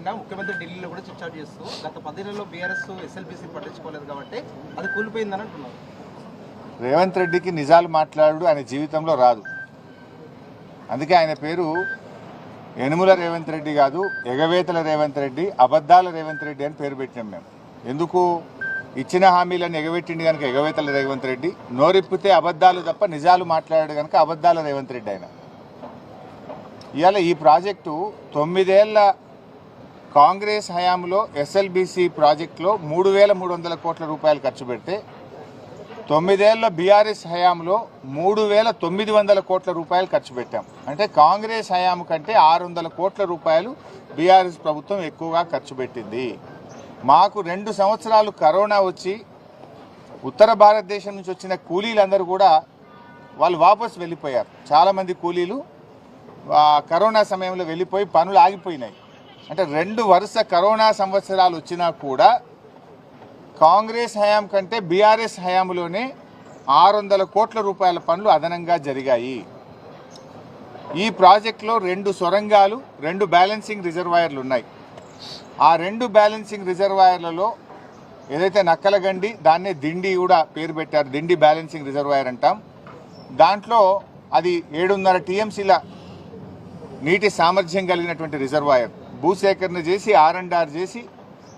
నిన్న ముఖ్యమంత్రి ఢిల్లీలో కూడా చిట్చాట్ చేస్తూ గత 10 నెలల్లో బీఆర్ఎస్ ఎస్ఎల్బీసీ పట్టించుకోలేదు కాబట్టి అది కూలిపోయిందని అంటున్నారు. రేవంత్ రెడ్డికి నిజాలు మాట్లాడు ఆయన జీవితంలో రాదు. అందుకే ఆయన పేరు యనుమల రేవంత్ రెడ్డి కాదు, ఎగవేతల రేవంత్ రెడ్డి, అబద్ధాల రేవంత్ రెడ్డి అని పేరు పెట్టినాం మేము. ఎందుకు? ఇచ్చిన హామీలను ఎగబెట్టింది కనుక ఎగవేతల రేవంత్ రెడ్డి, నోరిప్పితే అబద్ధాలు తప్ప నిజాలు మాట్లాడాడు కనుక అబద్ధాల రేవంత్ రెడ్డి ఆయన. ఇవాళ ఈ ప్రాజెక్టు 9 ఏళ్ల కాంగ్రెస్ హయాంలో ఎస్ఎల్బీసీ ప్రాజెక్టులో 3,300 కోట్ల రూపాయలు ఖర్చు పెడితే 9 ఏళ్ల బీఆర్ఎస్ హయాంలో 3,900 కోట్ల రూపాయలు ఖర్చు పెట్టాం. అంటే కాంగ్రెస్ హయాం కంటే 600 కోట్ల రూపాయలు బీఆర్ఎస్ ప్రభుత్వం ఎక్కువగా ఖర్చు పెట్టింది. మాకు 2 సంవత్సరాలు కరోనా వచ్చి ఉత్తర భారతదేశం నుంచి వచ్చిన కూలీలందరూ కూడా వాళ్ళు వాపసు వెళ్ళిపోయారు. చాలామంది కూలీలు కరోనా సమయంలో వెళ్ళిపోయి పనులు ఆగిపోయినాయి. అంటే 2 వరుస కరోనా సంవత్సరాలు వచ్చినా కూడా కాంగ్రెస్ హయాం కంటే బీఆర్ఎస్ హయాంలోనే 600 కోట్ల రూపాయల పనులు అదనంగా జరిగాయి. ఈ ప్రాజెక్టులో 2 సొరంగాలు, 2 బ్యాలెన్సింగ్ రిజర్వాయర్లు ఉన్నాయి. ఆ 2 బ్యాలెన్సింగ్ రిజర్వాయర్లలో ఏదైతే నక్కలగండి, దాన్నే దిండి కూడా పేరు పెట్టారు, దిండి బ్యాలెన్సింగ్ రిజర్వాయర్ అంటాం. దాంట్లో అది 7.5 టీఎంసీల నీటి సామర్థ్యం కలిగినటువంటి రిజర్వాయర్. భూసేకరణ చేసి R&R చేసి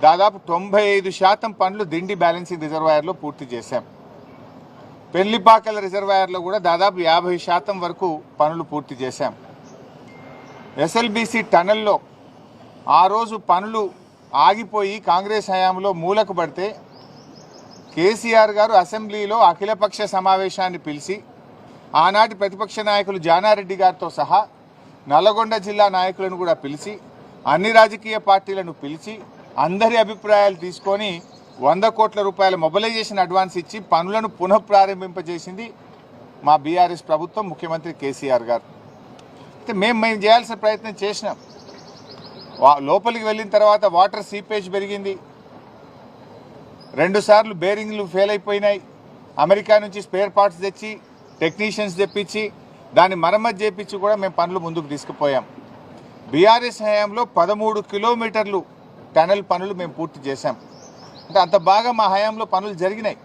దాదాపు 95% పనులు దిండి బ్యాలెన్సింగ్ రిజర్వాయర్లో పూర్తి చేశాం. పెళ్లిపాకల రిజర్వాయర్లో కూడా దాదాపు 50% వరకు పనులు పూర్తి చేశాం. ఎస్ఎల్బీసీ టనల్లో ఆ రోజు పనులు ఆగిపోయి కాంగ్రెస్ హయాంలో మూలకు పడితే కేసీఆర్ గారు అసెంబ్లీలో అఖిలపక్ష సమావేశాన్ని పిలిచి ఆనాటి ప్రతిపక్ష నాయకులు జానారెడ్డి గారితో సహా నల్లగొండ జిల్లా నాయకులను కూడా పిలిచి అన్ని రాజకీయ పార్టీలను పిలిచి అందరి అభిప్రాయాలు తీసుకొని 100 కోట్ల రూపాయల మొబిలైజేషన్ అడ్వాన్స్ ఇచ్చి పనులను పునఃప్రారంభింపజేసింది మా బీఆర్ఎస్ ప్రభుత్వం, ముఖ్యమంత్రి కేసీఆర్ గారు. అయితే మేము చేయాల్సిన ప్రయత్నం చేసినాం. లోపలికి వెళ్ళిన తర్వాత వాటర్ సీపేజ్ పెరిగింది, 2 సార్లు బేరింగ్లు ఫెయిల్ అయిపోయినాయి. అమెరికా నుంచి స్పేర్ పార్ట్స్ తెచ్చి టెక్నీషియన్స్ తెప్పించి దాన్ని మరమ్మతు చేపించి కూడా మేము పనులు ముందుకు తీసుకుపోయాం. బీఆర్ఎస్ హయాంలో 13 కిలోమీటర్లు టనల్ పనులు మేము పూర్తి చేశాం. అంటే అంత బాగా మా హయాంలో పనులు జరిగినాయి.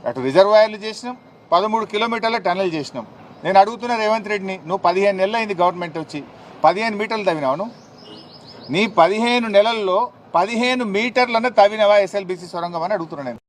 అటు రిజర్వాయర్లు చేసినాం, 13 కిలోమీటర్ల టనల్ చేసినాం. నేను అడుగుతున్న రేవంత్ రెడ్డిని, నువ్వు 15 నెలలు అయింది గవర్నమెంట్ వచ్చి, 15 మీటర్లు తవ్వినావు. నీ 15 నెలల్లో 15 మీటర్లన్నా తవ్వినవా ఎస్ఎల్బీసీ సొరంగం అని అడుగుతున్నాను నేను.